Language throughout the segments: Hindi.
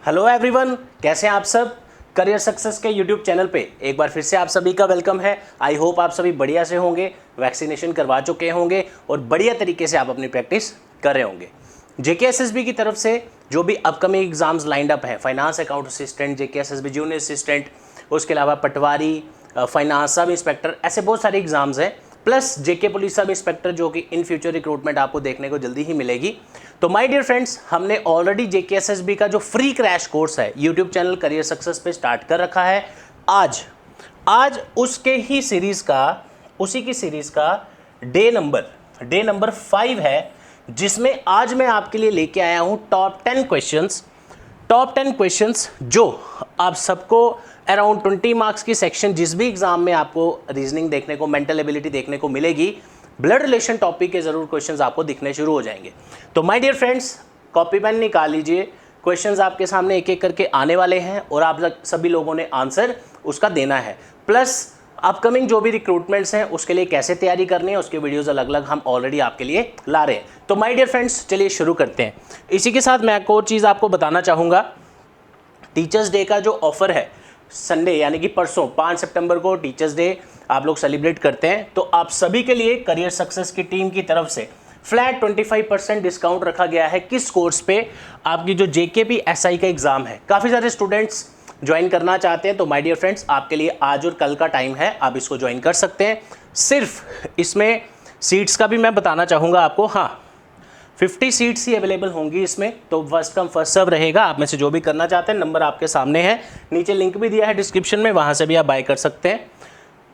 हेलो एवरीवन, कैसे हैं आप सब। करियर सक्सेस के यूट्यूब चैनल पे एक बार फिर से आप सभी का वेलकम है। आई होप आप सभी बढ़िया से होंगे, वैक्सीनेशन करवा चुके होंगे और बढ़िया तरीके से आप अपनी प्रैक्टिस कर रहे होंगे। जेकेएसएसबी की तरफ से जो भी अपकमिंग एग्जाम्स लाइंड अप है, finance account assistant, JKSSB junior assistant, उसके अलावा पटवारी, फाइनेंस सब इंस्पेक्टर, ऐसे बहुत सारे एग्जाम्स हैं, प्लस जेके पुलिस सब इंस्पेक्टर जो कि इन फ्यूचर रिक्रूटमेंट आपको देखने को जल्दी ही मिलेगी। तो माय डियर फ्रेंड्स, हमने ऑलरेडी जेकेएसएसबी का जो फ्री क्रैश कोर्स है यूट्यूब चैनल करियर सक्सेस पे स्टार्ट कर रखा है। आज उसी की सीरीज का डे नंबर 5 है, जिसमें आज मैं आपके लिए लेके आया हूं टॉप 10 क्वेश्चंस जो आप सबको अराउंड 20 मार्क्स की सेक्शन जिस भी एग्जाम में आपको रीजनिंग देखने को, मेंटल एबिलिटी देखने को मिलेगी, ब्लड रिलेशन टॉपिक के जरूर क्वेश्चंस आपको दिखने शुरू हो जाएंगे। तो my dear friends, copy pen निकाल लीजिए, क्वेश्चंस आपके सामने एक एक करके आने वाले हैं और आप सभी लोगों ने आंसर उसका देना है। प्लस अपकमिंग जो भी रिक्रूटमेंट्स हैं उसके लिए कैसे तैयारी करनी है उसके वीडियोस अलग अलग हम ऑलरेडी आपके लिए ला रहे हैं। तो माय डियर फ्रेंड्स, चलिए शुरू करते हैं। इसी के साथ मैं एक और चीज़ आपको बताना चाहूँगा। टीचर्स डे का जो ऑफर है, संडे यानी कि परसों 5 सितंबर को टीचर्स डे आप लोग सेलिब्रेट करते हैं, तो आप सभी के लिए करियर सक्सेस की टीम की तरफ से फ्लैट 25% डिस्काउंट रखा गया है। किस कोर्स पे? आपकी जो जेकेपी एसआई का एग्जाम है। काफ़ी सारे स्टूडेंट्स ज्वाइन करना चाहते हैं, तो माय डियर फ्रेंड्स, आपके लिए आज और कल का टाइम है, आप इसको ज्वाइन कर सकते हैं। सिर्फ इसमें सीट्स का भी मैं बताना चाहूँगा आपको। हाँ, 50 सीट्स ही अवेलेबल होंगी इसमें, तो फर्स्ट कम फर्स्ट सर्व रहेगा। आप में से जो भी करना चाहते हैं, नंबर आपके सामने है, नीचे लिंक भी दिया है डिस्क्रिप्शन में, वहाँ से भी आप बाय कर सकते हैं।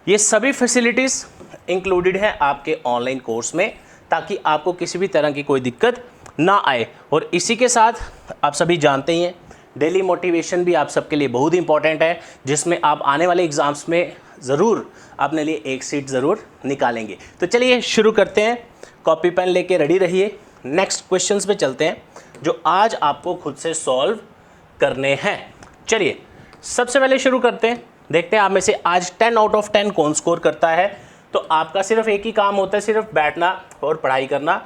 ये सभी फैसिलिटीज़ इंक्लूडेड है आपके ऑनलाइन कोर्स में, ताकि आपको किसी भी तरह की कोई दिक्कत ना आए। और इसी के साथ आप सभी जानते ही हैं, डेली मोटिवेशन भी आप सबके लिए बहुत इंपॉर्टेंट है, जिसमें आप आने वाले एग्ज़ाम्स में ज़रूर अपने लिए एक सीट ज़रूर निकालेंगे। तो चलिए शुरू करते हैं, कॉपी पेन लेके रेडी रहिए। नेक्स्ट क्वेश्चंस पे चलते हैं जो आज आपको खुद से सॉल्व करने हैं। चलिए सबसे पहले शुरू करते हैं, देखते हैं आप में से आज 10 आउट ऑफ 10 कौन स्कोर करता है। तो आपका सिर्फ एक ही काम होता है, सिर्फ बैठना और पढ़ाई करना।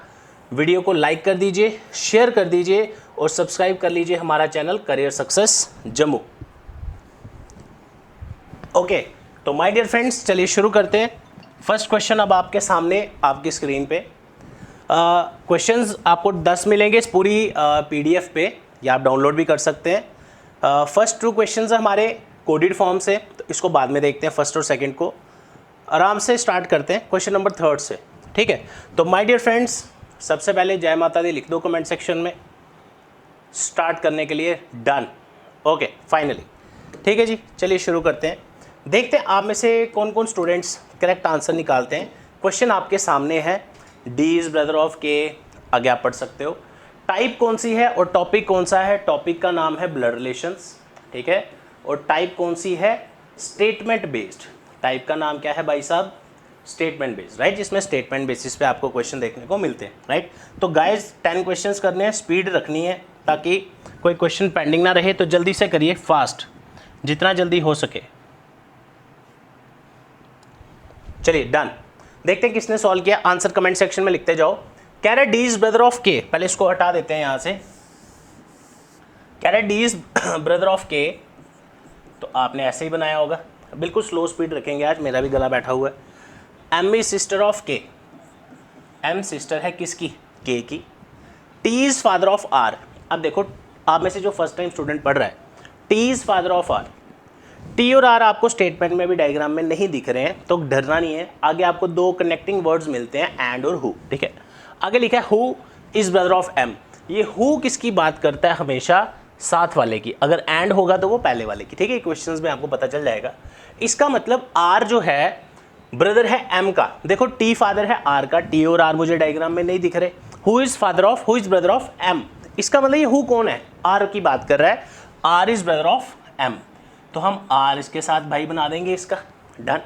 वीडियो को लाइक कर दीजिए, शेयर कर दीजिए और सब्सक्राइब कर लीजिए हमारा channel career success Jammu. Okay, तो माय डियर फ्रेंड्स, चलिए शुरू करते हैं। फर्स्ट क्वेश्चन अब आपके सामने आपकी स्क्रीन पे। क्वेश्चंस आपको 10 मिलेंगे इस पूरी पीडीएफ पे, या आप डाउनलोड भी कर सकते हैं। फर्स्ट 2 क्वेश्चंस हमारे कोडेड फॉर्म से, तो इसको बाद में देखते हैं। फर्स्ट और सेकंड को आराम से स्टार्ट करते हैं क्वेश्चन नंबर 3 से, ठीक है। तो माय डियर फ्रेंड्स, सबसे पहले जय माता दी लिख दो कमेंट सेक्शन में। स्टार्ट करने के लिए डन, ओके, फाइनली, ठीक है जी। चलिए शुरू करते हैं, देखते हैं आप में से कौन कौन स्टूडेंट्स करेक्ट आंसर निकालते हैं। क्वेश्चन आपके सामने है, डी इज ब्रदर ऑफ के, आगे आप पढ़ सकते हो। टाइप कौन सी है और टॉपिक कौन सा है? टॉपिक का नाम है ब्लड रिलेशंस, ठीक है। और टाइप कौन सी है? Statement based. टाइप का नाम क्या है भाई साहब? स्टेटमेंट बेस्ड, राइट, जिसमें स्टेटमेंट बेसिस पे आपको क्वेश्चन देखने को मिलते हैं, राइट। तो गाइज 10 क्वेश्चंस करने हैं, स्पीड रखनी है ताकि कोई क्वेश्चन पेंडिंग ना रहे, तो जल्दी से करिए, फास्ट, जितना जल्दी हो सके। चलिए डन, देखते हैं किसने सॉल्व किया। आंसर कमेंट सेक्शन में लिखते जाओ। कह रहे डी इज ब्रदर ऑफ के, पहले इसको हटा देते हैं यहां से। कह रहे डी इज ब्रदर ऑफ के, तो आपने ऐसे ही बनाया होगा, बिल्कुल स्लो स्पीड रखेंगे, आज मेरा भी गला बैठा हुआ है। M is sister of K, M sister है किसकी? के की। T is father of R, अब देखो आप में से जो फर्स्ट टाइम स्टूडेंट पढ़ रहा है, T is father of R. T और आर आपको स्टेटमेंट में भी डायग्राम में नहीं दिख रहे हैं, तो डरना नहीं है। आगे आपको 2 कनेक्टिंग वर्ड्स मिलते हैं, एंड और हु, ठीक है। आगे लिखा है who is brother of M. ये हु किसकी बात करता है? हमेशा साथ वाले की। अगर एंड होगा तो वो पहले वाले की, ठीक है। क्वेश्चंस में आपको पता चल जाएगा। इसका मतलब आर जो है ब्रदर है एम का। देखो टी फादर है आर का, टी और आर मुझे डायग्राम में नहीं दिख रहे। Who is brother of M, इसका मतलब ये हु कौन है? आर की बात कर रहा है। R is brother of M, तो हम आर इसके साथ भाई बना देंगे इसका, डन।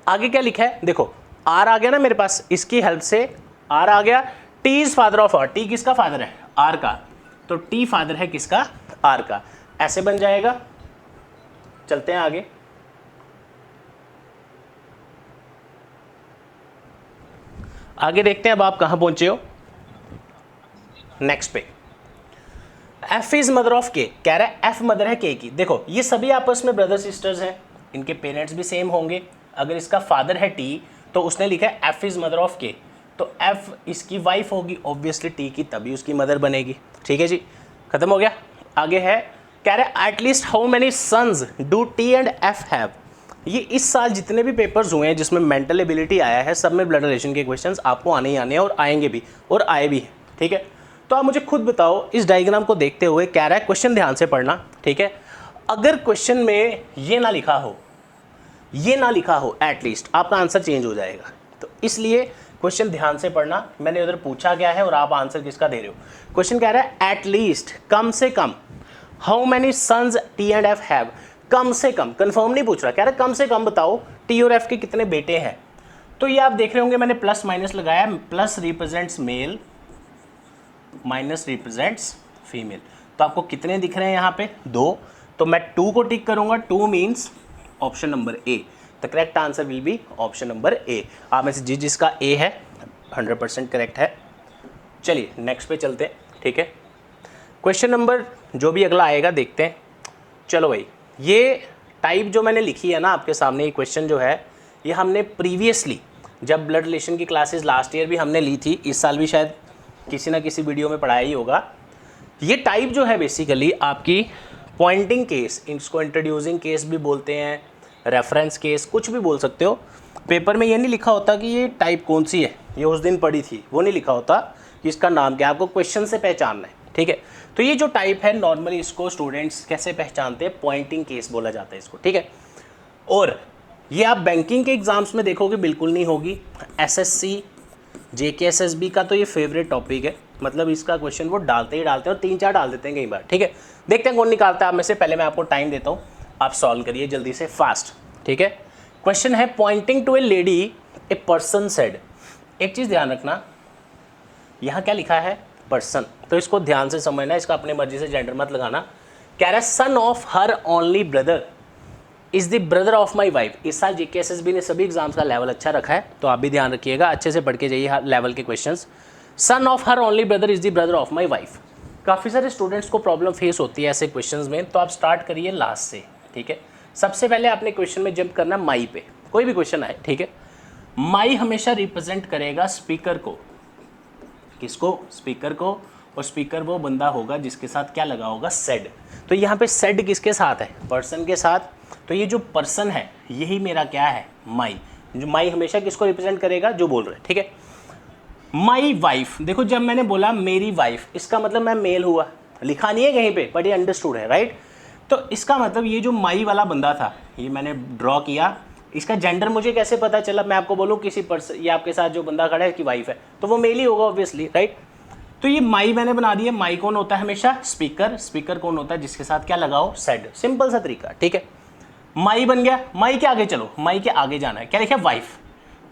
आगे क्या लिखा है? देखो आर आ गया ना मेरे पास, इसकी हेल्प से आर आ गया। T is father of R, T किसका फादर है? आर का, तो टी फादर है किसका? आर का, ऐसे बन जाएगा। चलते हैं आगे। आगे देखते हैं अब आप कहां पहुंचे हो। नेक्स्ट पे एफ इज मदर ऑफ के, कह रहा है एफ मदर है के की। देखो ये सभी आपस में ब्रदर सिस्टर्स हैं, इनके पेरेंट्स भी सेम होंगे। अगर इसका फादर है टी तो उसने लिखा है एफ इज मदर ऑफ के, तो एफ इसकी वाइफ होगी ऑब्वियसली टी की, तभी उसकी मदर बनेगी। ठीक है जी, खत्म हो गया। आगे है, कह रहा है at least how many sons do T and F have. ये इस साल जितने भी पेपर्स हुए हैं जिसमें मेंटल एबिलिटी आया है, सब में ब्लड रिलेशन के क्वेश्चंस आपको आने ही आने हैं और आएंगे भी और आए भी हैं। ठीक है, तो आप मुझे खुद बताओ इस डायग्राम को देखते हुए, कह रहा है क्वेश्चन ध्यान से पढ़ना। ठीक है, अगर क्वेश्चन में ये ना लिखा हो, ये ना लिखा हो एटलीस्ट, आपका आंसर चेंज हो जाएगा। तो इसलिए क्वेश्चन ध्यान से पढ़ना। मैंने उधर पूछा क्या है और आप आंसर किसका दे रहे हो। क्वेश्चन कह रहा है एटलीस्ट, कम से कम, how many sons T and F have, कम से कम, कंफर्म नहीं पूछ रहा, कह रहा है कम से कम बताओ टी और एफ के कितने बेटे हैं। तो ये आप देख रहे होंगे मैंने प्लस माइनस लगाया, plus represents male, minus represents female. तो आपको कितने दिख रहे हैं यहाँ पे, 2। तो मैं 2 को टिक करूंगा, 2 means option number A. The correct answer will be option number A. आप में से जिसका ए है 100% करेक्ट है। चलिए नेक्स्ट पे चलते हैं। ठीक है, क्वेश्चन नंबर जो भी अगला आएगा देखते हैं। चलो भाई, ये टाइप जो मैंने लिखी है ना आपके सामने, ये क्वेश्चन जो है ये हमने प्रीवियसली जब ब्लड रिलेशन की क्लासेस लास्ट ईयर भी हमने ली थी, इस साल भी शायद किसी ना किसी वीडियो में पढ़ाया ही होगा। ये टाइप जो है बेसिकली आपकी पॉइंटिंग केस, इसको इंट्रोड्यूसिंग केस भी बोलते हैं, रेफरेंस केस, कुछ भी बोल सकते हो। पेपर में ये नहीं लिखा होता कि ये टाइप कौन सी है, ये उस दिन पढ़ी थी, वो नहीं लिखा होता कि इसका नाम क्या, आपको क्वेश्चन से पहचानना है। ठीक है, तो ये जो टाइप है नॉर्मली इसको स्टूडेंट्स कैसे पहचानते हैं, पॉइंटिंग केस बोला जाता है इसको। ठीक है, और ये आप बैंकिंग के एग्जाम्स में देखोगे बिल्कुल नहीं होगी। एसएससी, जेकेएसएसबी का तो ये फेवरेट टॉपिक है, मतलब इसका क्वेश्चन वो डालते ही डालते हैं और 3-4 डाल देते हैं कई बार। ठीक है, देखते हैं कौन निकालता है आप में से। पहले मैं आपको टाइम देता हूँ, आप सॉल्व करिए जल्दी से, फास्ट। ठीक है, क्वेश्चन है pointing to a lady a person said. एक चीज़ ध्यान रखना, यहाँ क्या लिखा है, पर्सन, तो इसको ध्यान से समझना, इसका अपने मर्जी से जेंडर मत लगाना। कह रहा है son of her only brother is the brother of my wife. इस साल जेकेएसएसबी ने सभी एग्जाम्स का लेवल अच्छा रखा है, तो आप भी ध्यान रखिएगा, अच्छे से पढ़ के जाइए हर लेवल के questions. Son of her only brother is the brother of my wife. काफ़ी सारे स्टूडेंट्स को प्रॉब्लम फेस होती है ऐसे क्वेश्चंस में, तो आप स्टार्ट करिए लास्ट से। ठीक है, सबसे पहले आपने क्वेश्चन में जंप करना माई पे, कोई भी क्वेश्चन आए। ठीक है, माई हमेशा रिप्रेजेंट करेगा स्पीकर को, किसको, स्पीकर को, और स्पीकर वो बंदा होगा जिसके साथ क्या लगा होगा, सेड। तो यहाँ पे सेड किसके साथ है, पर्सन के साथ। तो ये जो पर्सन है यही मेरा क्या है, माई। जो माई हमेशा किसको रिप्रेजेंट करेगा, जो बोल रहे हैं। ठीक है, माई वाइफ, देखो जब मैंने बोला मेरी वाइफ, इसका मतलब मैं मेल हुआ, लिखा नहीं है कहीं पे, बट ये अंडरस्टूड है, राइट। तो इसका मतलब ये जो माई वाला बंदा था, ये मैंने ड्रॉ किया, इसका जेंडर मुझे कैसे पता चला, मैं आपको बोलूँ किसी पर्सन, ये आपके साथ जो बंदा खड़ा है कि वाइफ है, तो वो मेल ही होगा ऑब्वियसली, राइट। तो ये माई मैंने बना दिया। माई कौन होता है हमेशा, स्पीकर। स्पीकर कौन होता है, जिसके साथ क्या लगाओ, सेड। सिंपल सा तरीका। ठीक है, माई बन गया। माई के आगे चलो, माई के आगे जाना है, क्या लिखा है, वाइफ।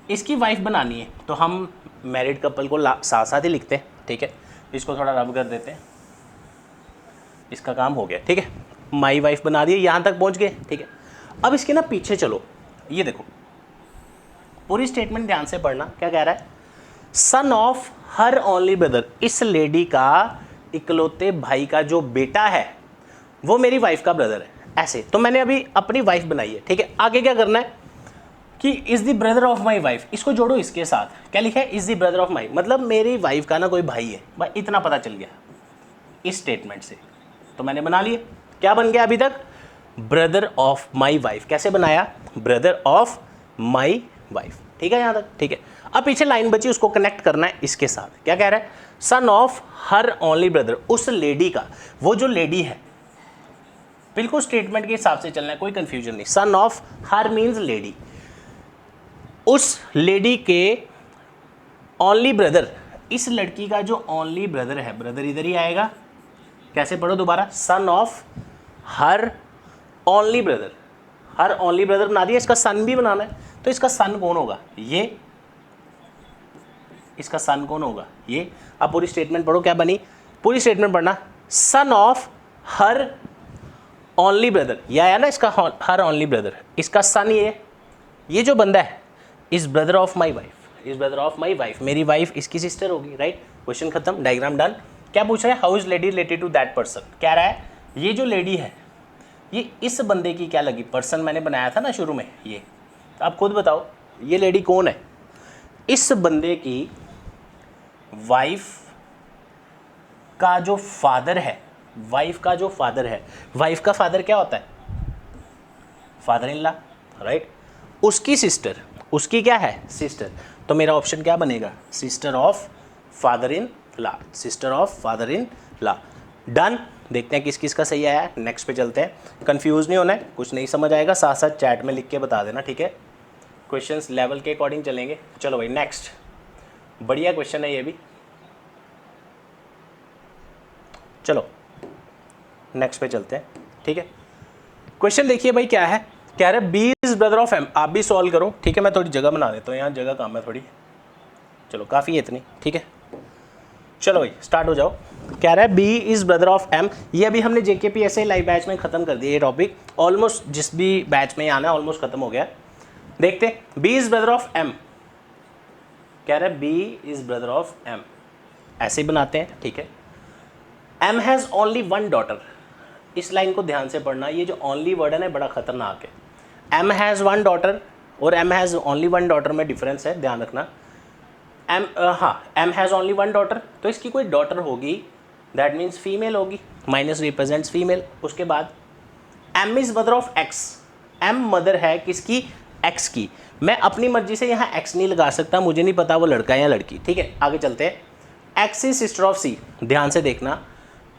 इसकी वाइफ बनानी है, तो हम मैरिड कपल को साथ साथ ही लिखते हैं। ठीक है, इसको थोड़ा रब कर देते हैं, इसका काम हो गया। ठीक है, माई वाइफ बना दिए, यहाँ तक पहुँच गए। ठीक है, अब इसके ना पीछे चलो, ये देखो पूरी स्टेटमेंट ध्यान से पढ़ना, क्या कह रहा है, son of her only brother, इस लेडी का इकलौते भाई का जो बेटा है वो मेरी वाइफ का ब्रदर है। ऐसे तो मैंने अभी अपनी वाइफ बनाई है। ठीक है, आगे क्या करना है कि is the brother of my wife, इसको जोड़ो इसके साथ, क्या लिखा है, इज़ द ब्रदर ऑफ माई, मतलब मेरी वाइफ का ना कोई भाई है, भाई इतना पता चल गया इस स्टेटमेंट से। तो मैंने बना लिए, क्या बन गया अभी तक, ब्रदर ऑफ माई वाइफ। कैसे बनाया, ब्रदर ऑफ माई वाइफ। ठीक है यहाँ तक। ठीक है, अब पीछे लाइन बची, उसको कनेक्ट करना है इसके साथ। क्या कह रहा है, son of her only brother, उस लेडी का, वो जो लेडी है, बिल्कुल स्टेटमेंट के हिसाब से चलना है, कोई कंफ्यूजन नहीं। Son of her means lady, उस लेडी के ओनली ब्रदर, इस लड़की का जो ओनली ब्रदर है, ब्रदर इधर ही आएगा। कैसे पढ़ो दोबारा, son of her only brother, her only brother बना दिया, इसका सन भी बनाना है, तो इसका सन कौन होगा, ये, इसका सन कौन होगा, ये। अब पूरी स्टेटमेंट पढ़ो, क्या बनी, पूरी स्टेटमेंट पढ़ना, son of her only brother, यह आया ना इसका हर ओनली ब्रदर, इसका सन ये जो बंदा है, is brother of my wife, is brother of my wife, मेरी वाइफ इसकी सिस्टर होगी, राइट। क्वेश्चन खत्म, डायग्राम डन। क्या पूछ रहा है, how is lady related to that person, कह रहा है ये जो लेडी है ये इस बंदे की क्या लगी, पर्सन मैंने बनाया था ना शुरू में ये, तो आप खुद बताओ ये लेडी कौन है, इस बंदे की वाइफ का जो फादर है, वाइफ का जो फादर है, वाइफ का फादर क्या होता है, फादर इन लॉ, राइट, उसकी सिस्टर, उसकी क्या है सिस्टर, तो मेरा ऑप्शन क्या बनेगा, sister of father in law, sister of father in law. Done, देखते हैं किस किस का सही आया है, नेक्स्ट पे चलते हैं। कंफ्यूज नहीं होना है, कुछ नहीं समझ आएगा साथ साथ चैट में लिख के बता देना, ठीक है, क्वेश्चंस लेवल के अकॉर्डिंग चलेंगे। चलो भाई नेक्स्ट, बढ़िया क्वेश्चन है ये भी, चलो नेक्स्ट पे चलते हैं, ठीक है। क्वेश्चन देखिए भाई क्या है, कह रहे B is brother of M, आप भी सॉल्व करो, ठीक है, मैं थोड़ी जगह बना देता हूँ, यहाँ जगह काम है थोड़ी, चलो काफ़ी है इतनी, ठीक है। चलो भाई स्टार्ट हो जाओ। कह रहा है B is brother of M, ये अभी हमने JKPSA लाइव बैच में ख़त्म कर दिया ये टॉपिक, ऑलमोस्ट जिस भी बैच में आना है ऑलमोस्ट ख़त्म हो गया। देखते हैं B is brother of M, कह रहा है B is brother of M, ऐसे ही बनाते हैं, ठीक है। M has only one daughter, इस लाइन को ध्यान से पढ़ना, ये जो ओनली वर्ड है ना बड़ा खतरनाक है। एम हैज़ वन डॉटर और M has only one daughter में डिफरेंस है, ध्यान रखना। M has only one daughter, तो इसकी कोई डॉटर होगी, दैट मीन्स फीमेल होगी, माइनस रिप्रेजेंट्स फीमेल। उसके बाद M is mother of X, M mother है किसकी, एक्स की। मैं अपनी मर्जी से यहाँ एक्स नहीं लगा सकता, मुझे नहीं पता वो लड़का है या लड़की, ठीक है। आगे चलते हैं। एक्स इज सिस्टर ऑफ सी, ध्यान से देखना,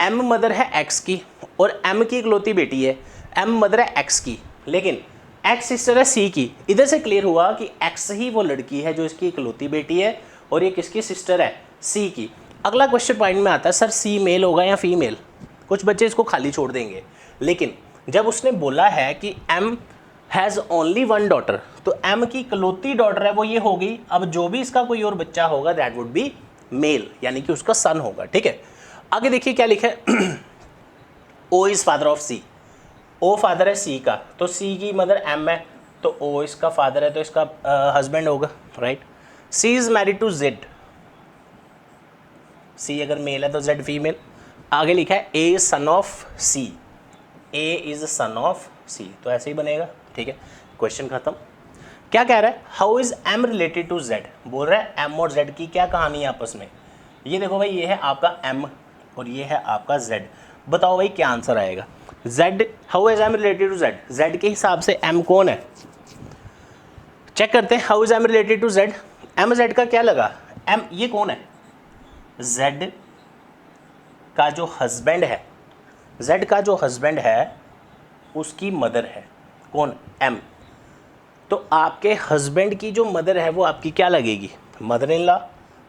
एम मदर है एक्स की और एम की इकलौती बेटी है, एम मदर है एक्स की, लेकिन एक्स सिस्टर है सी की। इधर से क्लियर हुआ कि एक्स ही वो लड़की है जो इसकी इकलौती बेटी है और ये किसकी सिस्टर है, सी की। अगला क्वेश्चन पॉइंट में आता है सर सी मेल होगा या फीमेल, कुछ बच्चे इसको खाली छोड़ देंगे, लेकिन जब उसने बोला है कि M has only one daughter, तो एम की इकलौती डॉटर है वो ये होगी, अब जो भी इसका कोई और बच्चा होगा दैट वुड बी मेल, यानी कि उसका सन होगा, ठीक है। आगे देखिए क्या लिखा है, O is father of C, O father है सी का, तो सी की मदर एम है, तो ओ इसका फादर है तो इसका हस्बैंड होगा, right. C is married to Z, C अगर मेल है तो जेड फीमेल। आगे लिखा है A is son of C, A is son of C, तो ऐसे ही बनेगा, ठीक है। क्वेश्चन खत्म। क्या कह रहा है, how is M related to Z, बोल रहा है एम और जेड की क्या कहानी है आपस में। ये देखो भाई, ये है आपका एम और ये है आपका जेड, बताओ भाई क्या आंसर आएगा। Z, how is M related to Z, Z के हिसाब से एम कौन है, चेक करते हैं। How is M related to Z, M Z का क्या लगा, एम ये कौन है, जेड का जो हस्बैंड है, जेड का जो हस्बैंड है उसकी मदर है कौन, एम, तो आपके हस्बैंड की जो मदर है वो आपकी क्या लगेगी, मदर इन लॉ,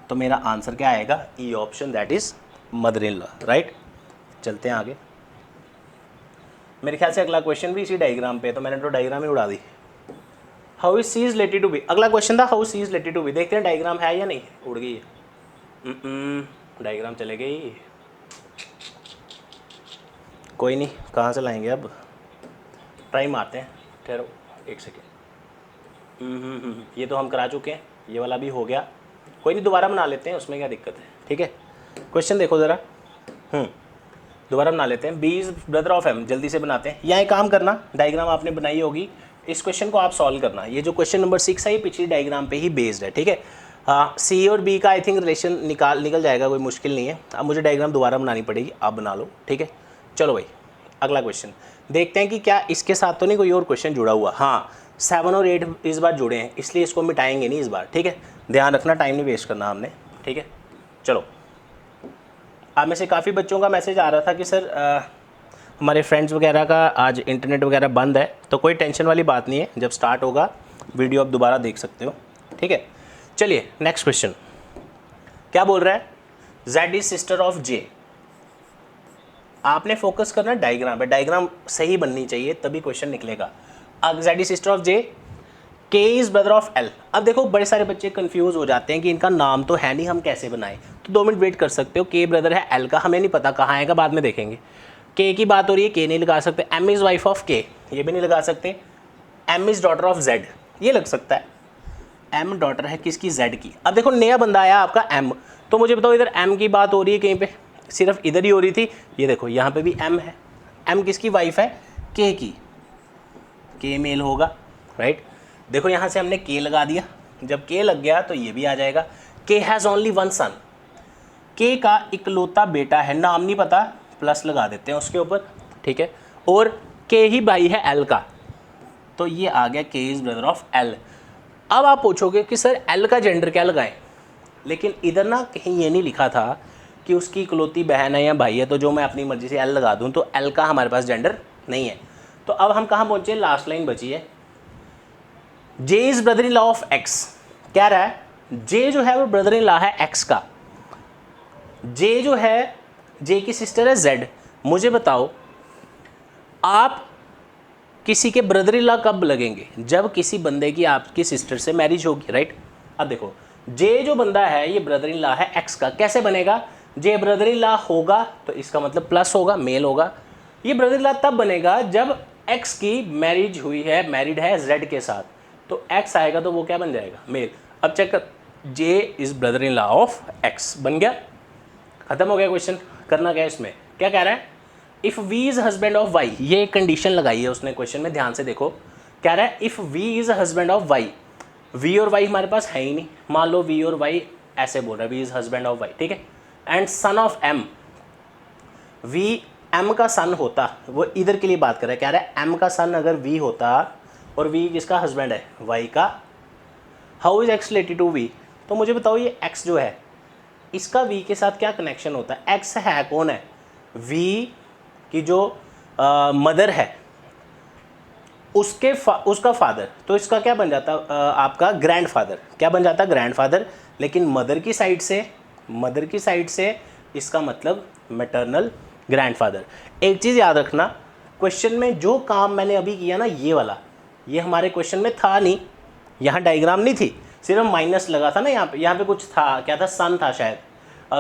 तो मेरा आंसर क्या आएगा, E option, that is mother in law, right. चलते हैं आगे, मेरे ख्याल से अगला क्वेश्चन भी इसी डायग्राम पे, तो मैंने तो डायग्राम ही उड़ा दी। How is C is related to B, अगला क्वेश्चन था how C is related to B, देखते हैं डायग्राम है या नहीं, उड़ गई है, डायग्राम चले गई, कोई नहीं, कहाँ से लाएंगे अब, ट्राई मारते हैं, ठहरो एक सेकेंड। ये तो हम करा चुके हैं, ये वाला भी हो गया, कोई नहीं दोबारा बना लेते हैं, उसमें क्या दिक्कत है, ठीक है। क्वेश्चन देखो ज़रा, दोबारा बना लेते हैं। B is brother of M, जल्दी से बनाते हैं। यहाँ एक काम करना, डायग्राम आपने बनाई होगी, इस क्वेश्चन को आप सॉल्व करना। ये जो क्वेश्चन नंबर 6 है ये पिछली डायग्राम पे ही बेस्ड है, ठीक है। सी और बी का आई थिंक रिलेशन निकल जाएगा, कोई मुश्किल नहीं है। अब मुझे डायग्राम दोबारा बनानी पड़ेगी, आप बना लो, ठीक है। चलो भाई अगला क्वेश्चन देखते हैं कि क्या इसके साथ तो नहीं कोई और क्वेश्चन जुड़ा हुआ। हाँ 7 और 8 इस बार जुड़े हैं, इसलिए इसको मिटाएंगे नहीं इस बार, ठीक है। ध्यान रखना, टाइम नहीं वेस्ट करना हमने, ठीक है। चलो, आप में से काफ़ी बच्चों का मैसेज आ रहा था कि सर हमारे फ्रेंड्स वगैरह का आज इंटरनेट वगैरह बंद है, तो कोई टेंशन वाली बात नहीं है, जब स्टार्ट होगा वीडियो आप दोबारा देख सकते हो, ठीक है। चलिए नेक्स्ट क्वेश्चन क्या बोल रहा है, जेड इज सिस्टर ऑफ जे। आपने फोकस करना डायग्राम पे, डायग्राम सही बननी चाहिए तभी क्वेश्चन निकलेगा। अब जेड इज सिस्टर ऑफ जे, के इज ब्रदर ऑफ एल। अब देखो बड़े सारे बच्चे कंफ्यूज हो जाते हैं कि इनका नाम तो है नहीं, हम कैसे बनाएं, तो 2 मिनट वेट कर सकते हो। के ब्रदर है एल का, हमें नहीं पता कहाँ आएगा, बाद में देखेंगे। के की बात हो रही है, के नहीं लगा सकते। एम इज़ वाइफ ऑफ के, ये भी नहीं लगा सकते। M is daughter of Z, ये लग सकता है। एम डॉटर है किसकी, जेड की। अब देखो नया बंदा आया आपका एम, तो मुझे बताओ इधर एम की बात हो रही है कहीं पे, सिर्फ इधर ही हो रही थी। ये देखो यहाँ पे भी m है, m किसकी वाइफ है, k की, k मेल होगा, राइट। देखो यहाँ से हमने k लगा दिया, जब k लग गया तो ये भी आ जाएगा। k has only one son, k का इकलौता बेटा है, नाम नहीं पता, प्लस लगा देते हैं उसके ऊपर, ठीक है। और k ही भाई है l का, तो ये आ गया k is brother of l। अब आप पूछोगे कि सर l का जेंडर क्या लगाएं, लेकिन इधर ना कहीं ये नहीं लिखा था कि उसकी इकलौती बहन है या भाई है, तो जो मैं अपनी मर्जी से l लगा दूं, तो l का हमारे पास जेंडर नहीं है। तो अब हम कहाँ पहुँचे, लास्ट लाइन बची है, j is brother in law of x। क्या रहा है, j जो है वो ब्रदर इन लॉ है x का, j जो है, j की सिस्टर है z। मुझे बताओ आप किसी के ब्रदर इन लॉ कब लगेंगे, जब किसी बंदे की आपकी सिस्टर से मैरिज होगी, राइट। अब देखो जे जो बंदा है ये ब्रदर इन लॉ है एक्स का, कैसे बनेगा, जे ब्रदर इन लॉ होगा तो इसका मतलब प्लस होगा, मेल होगा। ये ब्रदर इन लॉ तब बनेगा जब एक्स की मैरिज हुई है, मैरिड है जेड के साथ, तो एक्स आएगा तो वो क्या बन जाएगा, मेल। अब चेक कर, J is brother in law of X, बन गया, खत्म हो गया क्वेश्चन। करना क्या है इसमें, क्या कह रहा है, if V is husband of Y, ये एक कंडीशन लगाई है उसने क्वेश्चन में, ध्यान से देखो। कह रहा है if V is husband of Y, V और वाई हमारे पास है ही नहीं, मान लो वी और वाई ऐसे बोल रहा है, V is husband of Y, ठीक है, and son of M, V M का सन होता, वो इधर के लिए बात कर रहा है, कह रहा है एम का सन अगर वी होता और वी किसका हस्बैंड है, वाई का, how is X related to V. तो मुझे बताओ ये एक्स जो है इसका वी के साथ क्या कनेक्शन होता है, एक्स है कौन है, वी की जो मदर है उसका फादर, तो इसका क्या बन जाता आपका ग्रैंडफादर, क्या बन जाता ग्रैंडफादर। लेकिन मदर की साइड से इसका मतलब मैटरनल ग्रैंडफादर। एक चीज़ याद रखना, क्वेश्चन में जो काम मैंने अभी किया ना ये वाला, ये हमारे क्वेश्चन में था नहीं, यहाँ डायग्राम नहीं थी, सिर्फ माइनस लगा था ना, यहाँ पे कुछ था, क्या था, सन था शायद,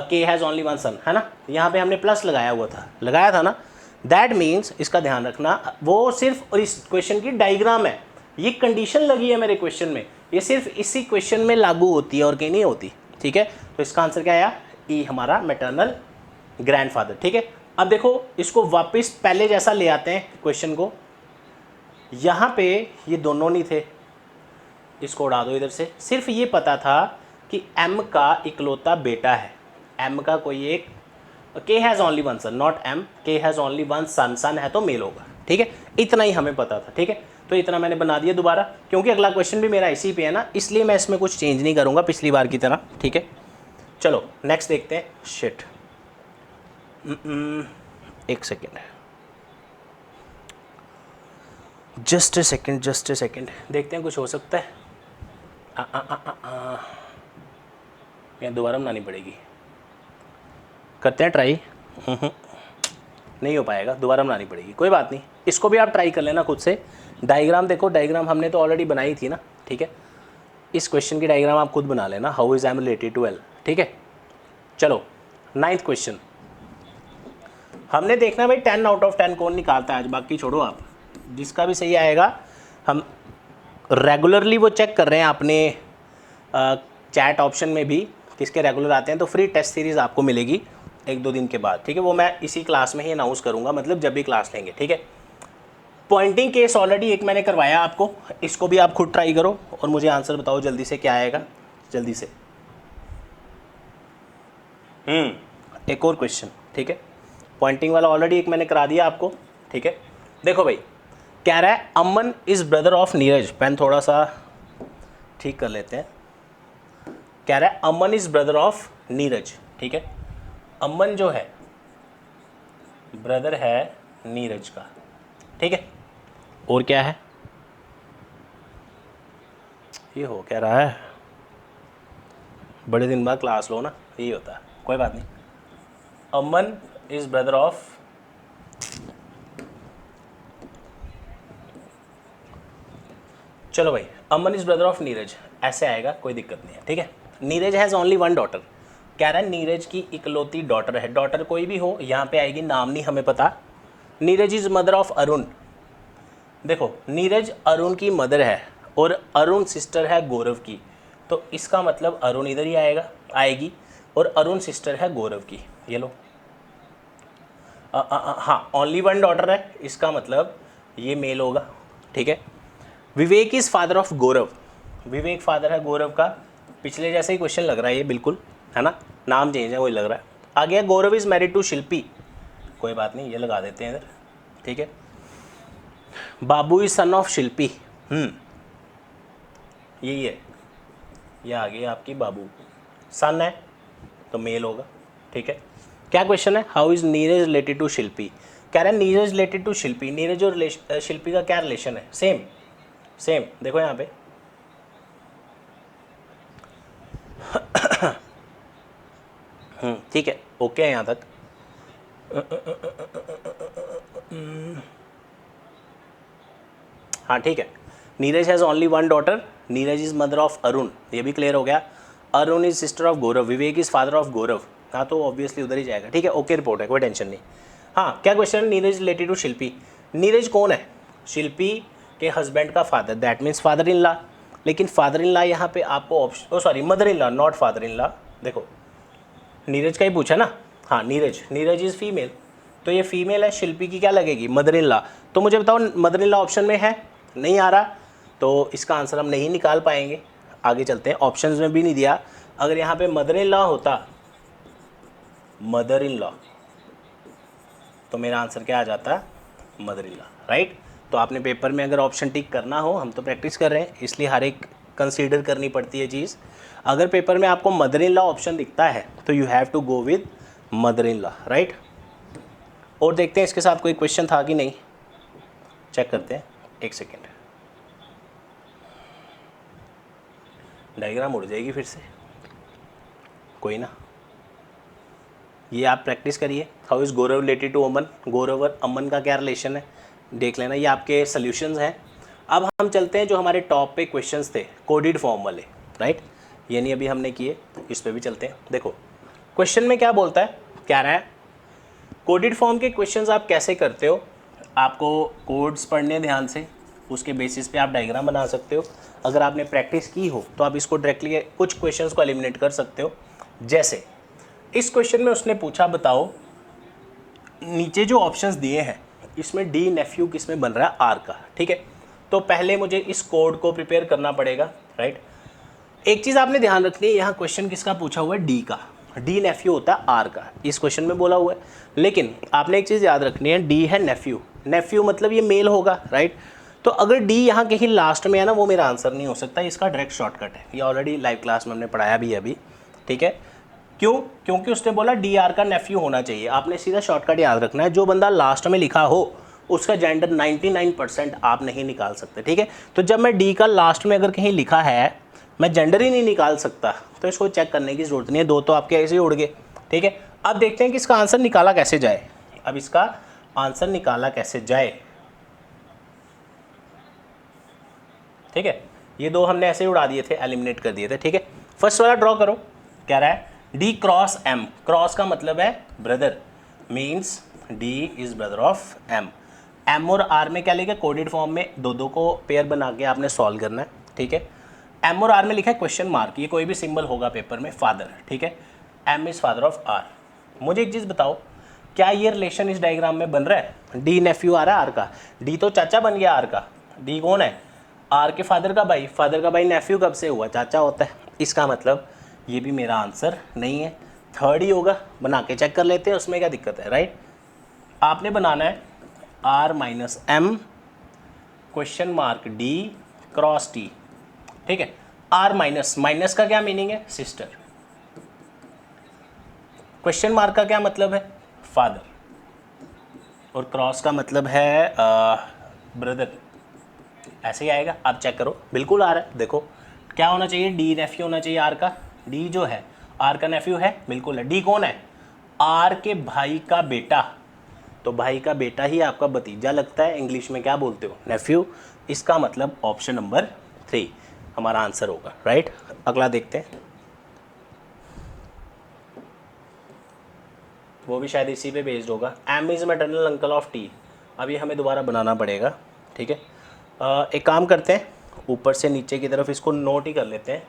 के हैज़ ओनली वन सन, है ना, यहाँ पे हमने प्लस लगाया था ना। दैट मीन्स इसका ध्यान रखना, वो सिर्फ और इस क्वेश्चन की डायग्राम है, ये कंडीशन लगी है मेरे क्वेश्चन में, ये सिर्फ इसी क्वेश्चन में लागू होती है और कहीं नहीं होती, ठीक है। तो इसका आंसर क्या आया, ई हमारा मैटरनल ग्रैंडफादर, ठीक है। अब देखो इसको वापस पहले जैसा ले आते हैं क्वेश्चन को, यहाँ पे ये दोनों नहीं थे, इसको उड़ा दो इधर से, सिर्फ ये पता था कि m का इकलौता बेटा है, m का कोई एक, k has only one son, not m, k has only one son, son है तो मेल होगा, ठीक है, इतना ही हमें पता था, ठीक है। तो इतना मैंने बना दिया दोबारा, क्योंकि अगला क्वेश्चन भी मेरा इसी पे है ना, इसलिए मैं इसमें कुछ चेंज नहीं करूँगा पिछली बार की तरह, ठीक है। चलो नेक्स्ट देखते हैं, शिट, एक सेकेंड, जस्ट ए सेकेंड, देखते हैं कुछ हो सकता है। या दोबारा बनानी पड़ेगी, करते हैं ट्राई, नहीं हो पाएगा, दोबारा बनानी पड़ेगी, कोई बात नहीं, इसको भी आप ट्राई कर लेना खुद से। डायग्राम देखो, डायग्राम हमने तो ऑलरेडी बनाई थी ना, ठीक है, इस क्वेश्चन की डायग्राम आप खुद बना लेना, how is M related to L, ठीक है। चलो 9th क्वेश्चन, हमने देखना भाई 10 आउट ऑफ 10 कौन निकालता है आज, बाकी छोड़ो आप, जिसका भी सही आएगा, हम रेगुलरली वो चेक कर रहे हैं अपने चैट ऑप्शन में भी किसके रेगुलर आते हैं, तो फ्री टेस्ट सीरीज़ आपको मिलेगी 1-2 दिन के बाद, ठीक है, वो मैं इसी क्लास में ही अनाउंस करूँगा, मतलब जब भी क्लास लेंगे, ठीक है। पॉइंटिंग केस ऑलरेडी एक मैंने करवाया आपको, इसको भी आप खुद ट्राई करो और मुझे आंसर बताओ जल्दी से क्या आएगा, जल्दी से। एक और क्वेश्चन, ठीक है, पॉइंटिंग वाला ऑलरेडी एक मैंने करा दिया आपको, ठीक है। देखो भाई, कह रहा है Aman is brother of Neeraj, pen थोड़ा सा ठीक कर लेते हैं, कह रहा है Aman is brother of Neeraj, ठीक है, अमन जो है ब्रदर है नीरज का, ठीक है। और क्या है, ये हो क्या रहा है, बड़े दिन बाद क्लास लो ना, यही होता है, कोई बात नहीं। अमन इज ब्रदर ऑफ, चलो भाई, अमन इज ब्रदर ऑफ नीरज, ऐसे आएगा, कोई दिक्कत नहीं है, ठीक है। Neeraj has only one daughter, कह रहा है नीरज की इकलौती डॉटर है, डॉटर कोई भी हो, यहाँ पे आएगी, नाम नहीं हमें पता। Neeraj is mother of Arun, देखो नीरज अरुण की मदर है और अरुण सिस्टर है गौरव की, तो इसका मतलब अरुण इधर ही आएगी और अरुण सिस्टर है गौरव की, ये लो, हाँ ओनली वन डॉटर है, इसका मतलब ये मेल होगा, ठीक है। Vivek is father of Gaurav, Vivek father है गौरव का, पिछले जैसे ही क्वेश्चन लग रहा है ये बिल्कुल, है ना, नाम चेंज है वही लग रहा है। आ गया गौरव इज मैरिड टू शिल्पी, कोई बात नहीं ये लगा देते हैं इधर, ठीक है। बाबू इज सन ऑफ शिल्पी, यही है, ये आ गई आपकी बाबू, सन है तो मेल होगा, ठीक है। क्या क्वेश्चन है, how is Neeraj related to Shilpi, कह रहा है नीरज रिलेटेड टू शिल्पी, नीरज और शिल्पी का क्या रिलेशन है, सेम सेम, देखो यहाँ पे ठीक है, ओके है यहाँ तक। हाँ ठीक है, Neeraj has only one daughter, Neeraj is mother of Arun, ये भी क्लियर हो गया। Arun is sister of Gaurav, Vivek is father of Gaurav, हाँ तो ऑब्वियसली उधर ही जाएगा, ठीक है, ओके रिपोर्ट है, कोई टेंशन नहीं। हाँ क्या क्वेश्चन है, नीरज रिलेटेड टू शिल्पी, नीरज कौन है, शिल्पी के हस्बैंड का father, that means father in law, लेकिन फादर इन लॉ यहाँ पे आपको option, oh sorry mother in law not father in law, देखो नीरज का ही पूछा ना, हाँ नीरज इज़ फीमेल, तो ये फीमेल है, शिल्पी की क्या लगेगी, मदर इन लॉ, तो मुझे बताओ मदर इन लॉ ऑप्शन में है, नहीं आ रहा, तो इसका आंसर हम नहीं निकाल पाएंगे। आगे चलते हैं, ऑप्शंस में भी नहीं दिया, अगर यहाँ पे मदर इन लॉ होता, मदर इन लॉ, तो मेरा आंसर क्या आ जाता, मदर इन लॉ, राइट। तो आपने पेपर में अगर ऑप्शन टिक करना हो, हम तो प्रैक्टिस कर रहे हैं इसलिए हर एक कंसीडर करनी पड़ती है चीज़, अगर पेपर में आपको मदर इन लॉ ऑप्शन दिखता है तो you have to go with mother in law, right. और देखते हैं इसके साथ कोई क्वेश्चन था कि नहीं, चेक करते हैं, एक सेकेंड, डायग्राम उड़ जाएगी फिर से, कोई ना, ये आप प्रैक्टिस करिए। How is Gaurav related to Aman, Gaurav और अमन का क्या रिलेशन है देख लेना, ये आपके सॉल्यूशंस हैं। अब हम चलते हैं जो हमारे टॉप पे क्वेश्चंस थे कोडेड फॉर्म वाले, राइट, ये नहीं अभी हमने किए, इस पे भी चलते हैं। देखो क्वेश्चन में क्या बोलता है, क्या रहा है, कोडेड फॉर्म के क्वेश्चंस आप कैसे करते हो, आपको कोड्स पढ़ने ध्यान से, उसके बेसिस पे आप डायग्राम बना सकते हो, अगर आपने प्रैक्टिस की हो तो आप इसको डायरेक्टली कुछ क्वेश्चंस को एलिमिनेट कर सकते हो। जैसे इस क्वेश्चन में उसने पूछा बताओ नीचे जो ऑप्शंस दिए हैं इसमें डी नेफ्यू किस में बन रहा है, आर का, ठीक है। तो पहले मुझे इस कोड को प्रिपेयर करना पड़ेगा, राइट। एक चीज़ आपने ध्यान रखनी है, यहाँ क्वेश्चन किसका पूछा हुआ है, डी का, डी नेफ्यू होता है आर का, इस क्वेश्चन में बोला हुआ है, लेकिन आपने एक चीज़ याद रखनी है, डी है नेफ्यू, नेफ्यू मतलब ये मेल होगा, राइट। तो अगर डी यहाँ कहीं लास्ट में है ना, वो मेरा आंसर नहीं हो सकता, इसका डायरेक्ट शॉर्टकट है, ये ऑलरेडी लाइव क्लास में हमने पढ़ाया भी अभी, ठीक है। क्यों, क्योंकि उसने बोला डी आर का नेफ्यू होना चाहिए, आपने सीधा शॉर्टकट याद रखना है, जो बंदा लास्ट में लिखा हो उसका जेंडर 99% आप नहीं निकाल सकते, ठीक है। तो जब मैं डी का लास्ट में अगर कहीं लिखा है मैं जेंडर ही नहीं निकाल सकता, तो इसको चेक करने की जरूरत नहीं है, दो तो आपके ऐसे ही उड़ गए, ठीक है। अब देखते हैं कि इसका आंसर निकाला कैसे जाए, अब इसका आंसर निकाला कैसे जाए, ठीक है। ये दो हमने ऐसे ही उड़ा दिए थे, एलिमिनेट कर दिए थे, ठीक है। फर्स्ट वाला ड्रॉ करो, कह रहा है डी क्रॉस एम, क्रॉस का मतलब है brother, means D is brother of M, M और आर में क्या लिखा है, कोडेड फॉर्म में दो दो को पेयर बना के आपने सॉल्व करना है, ठीक है। एम और आर में लिखा है क्वेश्चन मार्क, ये कोई भी सिंबल होगा पेपर में, फादर, ठीक है, M is father of R. मुझे एक चीज़ बताओ, क्या ये रिलेशन इस डायग्राम में बन रहा है, डी नेफ्यू आ रहा है आर का, डी तो चाचा बन गया आर का, डी कौन है, आर के फादर का भाई नेफ्यू कब से हुआ, चाचा होता है, इसका मतलब ये भी मेरा आंसर नहीं है, थर्ड ही होगा, बना के चेक कर लेते हैं, उसमें क्या दिक्कत है, राइट। आपने बनाना है R minus M question mark D cross T, ठीक है। आर माइनस, माइनस का क्या मीनिंग है, सिस्टर, क्वेश्चन मार्क का क्या मतलब है, फादर, और क्रॉस का मतलब है ब्रदर, ऐसे ही आएगा, आप चेक करो, बिल्कुल आ रहा है। देखो क्या होना चाहिए, डी नेफ्यू होना चाहिए आर का, डी जो है आर का नेफ्यू है, बिल्कुल है। डी कौन है, आर के भाई का बेटा, तो भाई का बेटा ही आपका भतीजा लगता है, इंग्लिश में क्या बोलते हो, नेफ्यू, इसका मतलब ऑप्शन नंबर 3 हमारा आंसर होगा, राइट। अगला देखते हैं, वो भी शायद इसी पे बेस्ड होगा, M is maternal uncle of T, अभी हमें दोबारा बनाना पड़ेगा, ठीक है। एक काम करते हैं, ऊपर से नीचे की तरफ इसको नोट ही कर लेते हैं,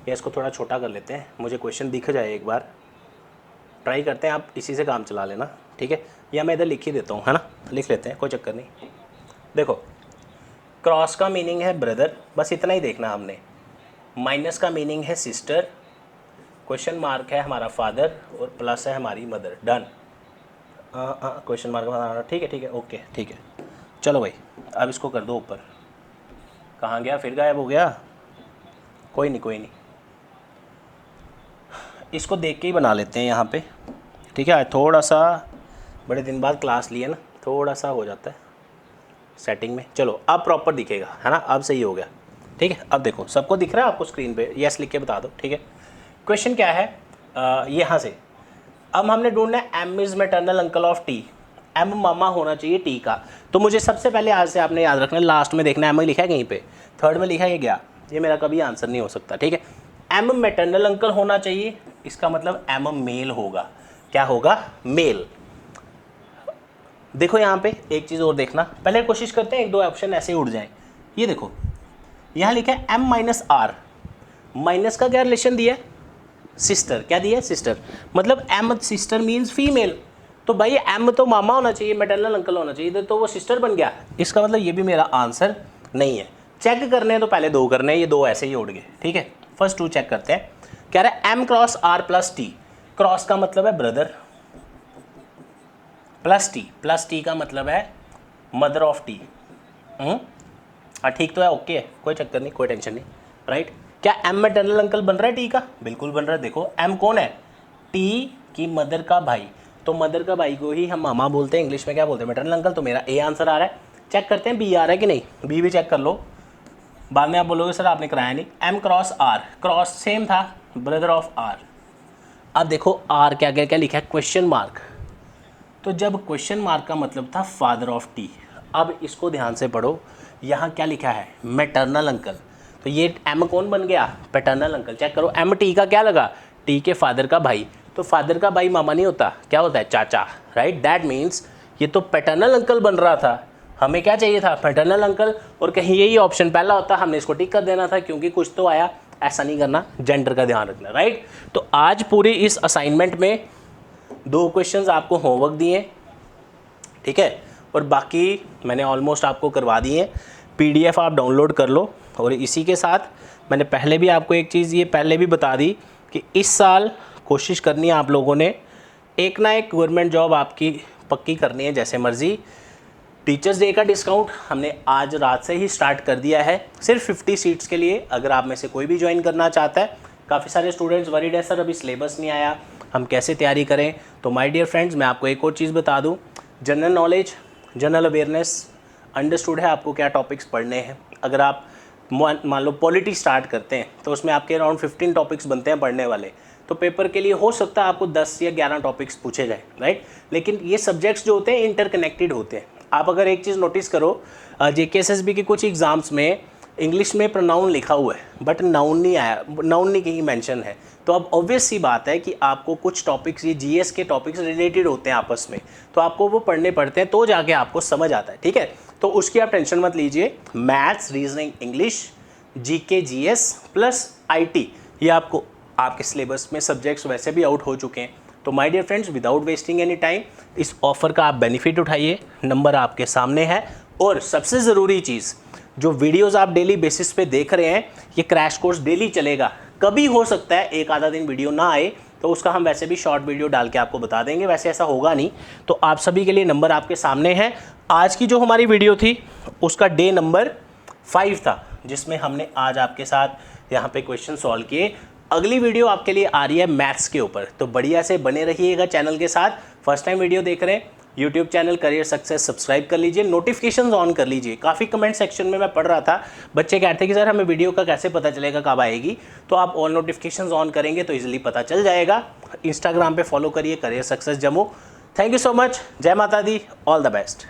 या इसको थोड़ा छोटा कर लेते हैं, मुझे क्वेश्चन दिख जाए एक बार, ट्राई करते हैं, आप इसी से काम चला लेना। ठीक है, या मैं इधर लिख ही देता हूँ, है ना, लिख लेते हैं, कोई चक्कर नहीं। देखो क्रॉस का मीनिंग है ब्रदर, बस इतना ही देखना हमने। माइनस का मीनिंग है सिस्टर, क्वेश्चन मार्क है हमारा फादर, और प्लस है हमारी मदर। डन। क्वेश्चन मार्क हमारा, ठीक है ओके ठीक है। चलो भाई अब इसको कर दो ऊपर। कहाँ गया, फिर गायब हो गया। कोई नहीं, इसको देख के ही बना लेते हैं यहाँ पे, ठीक है। थोड़ा सा बड़े दिन बाद क्लास लिए ना, थोड़ा सा हो जाता है सेटिंग में। चलो अब प्रॉपर दिखेगा, है ना, अब सही हो गया, ठीक है। अब देखो सबको दिख रहा है आपको स्क्रीन पे, यस लिख के बता दो, ठीक है। क्वेश्चन क्या है, यहाँ से अब हमने ढूंढना है M is maternal uncle of T. M मामा होना चाहिए टी का, तो मुझे सबसे पहले आज से आपने याद रखना है, लास्ट में देखना एम लिखा है कहीं पे, थर्ड में लिखा है गया, ये मेरा कभी आंसर नहीं हो सकता, ठीक है। एम मैटरनल अंकल होना चाहिए, इसका मतलब एम मेल होगा। क्या होगा, मेल। देखो यहाँ पे एक चीज़ और देखना, पहले कोशिश करते हैं एक दो ऑप्शन ऐसे उड़ जाएं। ये देखो यहाँ लिखा है एम माइनस आर, माइनस का क्या रिलेशन दिया है, सिस्टर। क्या दिया है, सिस्टर, मतलब एम सिस्टर मीन्स फीमेल, तो भाई एम तो मामा होना चाहिए, मैटरनल अंकल होना चाहिए, तो वो सिस्टर बन गया। इसका मतलब ये भी मेरा आंसर नहीं है। चेक करने हैं तो पहले दो करने हैं, ये दो ऐसे ही उड़ गए, ठीक है। फर्स्ट टू चेक करते हैं। कह रहा है M cross R plus T, cross का मतलब है ब्रदर, प्लस टी का मतलब है मदर ऑफ टी। ठीक तो है, ओके है, कोई चक्कर नहीं, कोई टेंशन नहीं, राइट। क्या एम मैटरनल अंकल बन रहा है टी का, बिल्कुल बन रहा है। देखो एम कौन है, टी की मदर का भाई, तो मदर का भाई को ही हम मामा बोलते हैं, इंग्लिश में क्या बोलते हैं, मैटरनल अंकल। तो मेरा ए आंसर आ रहा है। चेक करते हैं बी आ रहा है कि नहीं, बी भी चेक कर लो, बाद में आप बोलोगे सर आपने कराया नहीं। M cross R, cross same था, ब्रदर ऑफ आर। अब देखो आर क्या क्या क्या लिखा है, क्वेश्चन मार्क, तो जब क्वेश्चन मार्क का मतलब था फादर ऑफ टी। अब इसको ध्यान से पढ़ो, यहाँ क्या लिखा है, मैटरनल अंकल, तो ये एम कौन बन गया, पैटर्नल अंकल। चेक करो एम टी का क्या लगा, टी के फादर का भाई, तो फादर का भाई मामा नहीं होता, क्या होता है, चाचा, राइट। दैट मीन्स ये तो पैटर्नल अंकल बन रहा था, हमें क्या चाहिए था, पैटर्नल अंकल, और कहीं यही ऑप्शन पहला होता हमने इसको टिक कर देना था, क्योंकि कुछ तो आया। ऐसा नहीं करना, जेंडर का ध्यान रखना, राइट। तो आज पूरी इस असाइनमेंट में 2 क्वेश्चंस आपको होमवर्क दिए, ठीक है, और बाकी मैंने ऑलमोस्ट आपको करवा दिए हैं। PDF आप डाउनलोड कर लो, और इसी के साथ मैंने पहले भी आपको एक चीज़ ये पहले भी बता दी कि इस साल कोशिश करनी है आप लोगों ने, एक ना एक गवर्नमेंट जॉब आपकी पक्की करनी है, जैसे मर्जी। टीचर्स डे का डिस्काउंट हमने आज रात से ही स्टार्ट कर दिया है, सिर्फ 50 सीट्स के लिए। अगर आप में से कोई भी ज्वाइन करना चाहता है, काफ़ी सारे स्टूडेंट्स वरीड है सर अभी सिलेबस नहीं आया, हम कैसे तैयारी करें। तो माय डियर फ्रेंड्स, मैं आपको एक और चीज़ बता दूं, general knowledge, general awareness understood है आपको क्या टॉपिक्स पढ़ने हैं। अगर आप मान लो पॉलिटी स्टार्ट करते हैं तो उसमें आपके अराउंड 15 टॉपिक्स बनते हैं पढ़ने वाले, तो पेपर के लिए हो सकता है आपको 10 या 11 टॉपिक्स पूछे जाए, राइट। लेकिन ये सब्जेक्ट्स जो होते हैं इंटरकनेक्टेड होते हैं। आप अगर एक चीज़ नोटिस करो, JKSSB के कुछ एग्ज़ाम्स में इंग्लिश में प्रोनाउन लिखा हुआ है बट नाउन नहीं आया, नाउन नहीं कहीं मेंशन है। तो अब ऑब्वियस सी बात है कि आपको कुछ टॉपिक्स, ये GS के टॉपिक्स रिलेटेड होते हैं आपस में, तो आपको वो पढ़ने पड़ते हैं, तो जाके आपको समझ आता है, ठीक है। तो उसकी आप टेंशन मत लीजिए। Maths, reasoning, English, GK GS plus IT, ये आपको आपके सिलेबस में सब्जेक्ट्स वैसे भी आउट हो चुके हैं। तो my dear friends, without wasting any time इस ऑफ़र का आप बेनिफिट उठाइए, नंबर आपके सामने है। और सबसे ज़रूरी चीज़, जो वीडियोस आप डेली बेसिस पे देख रहे हैं, ये क्रैश कोर्स डेली चलेगा। कभी हो सकता है एक आधा दिन वीडियो ना आए, तो उसका हम वैसे भी शॉर्ट वीडियो डाल के आपको बता देंगे, वैसे ऐसा होगा नहीं। तो आप सभी के लिए नंबर आपके सामने है। आज की जो हमारी वीडियो थी उसका डे नंबर 5 था, जिसमें हमने आज आपके साथ यहाँ पे क्वेश्चन सॉल्व किए। अगली वीडियो आपके लिए आ रही है मैथ्स के ऊपर, तो बढ़िया से बने रहिएगा चैनल के साथ। फर्स्ट टाइम वीडियो देख रहे हैं, YouTube channel career success subscribe कर लीजिए, नोटिफिकेशंस ऑन कर लीजिए। काफ़ी कमेंट सेक्शन में मैं पढ़ रहा था, बच्चे कहते हैं कि सर हमें वीडियो का कैसे पता चलेगा कब आएगी, तो आप ऑल नोटिफिकेशंस ऑन करेंगे तो इजीली पता चल जाएगा। इंस्टाग्राम पे फॉलो करिए, career success Jammu. Thank you so much, जय माता दी, ऑल द बेस्ट।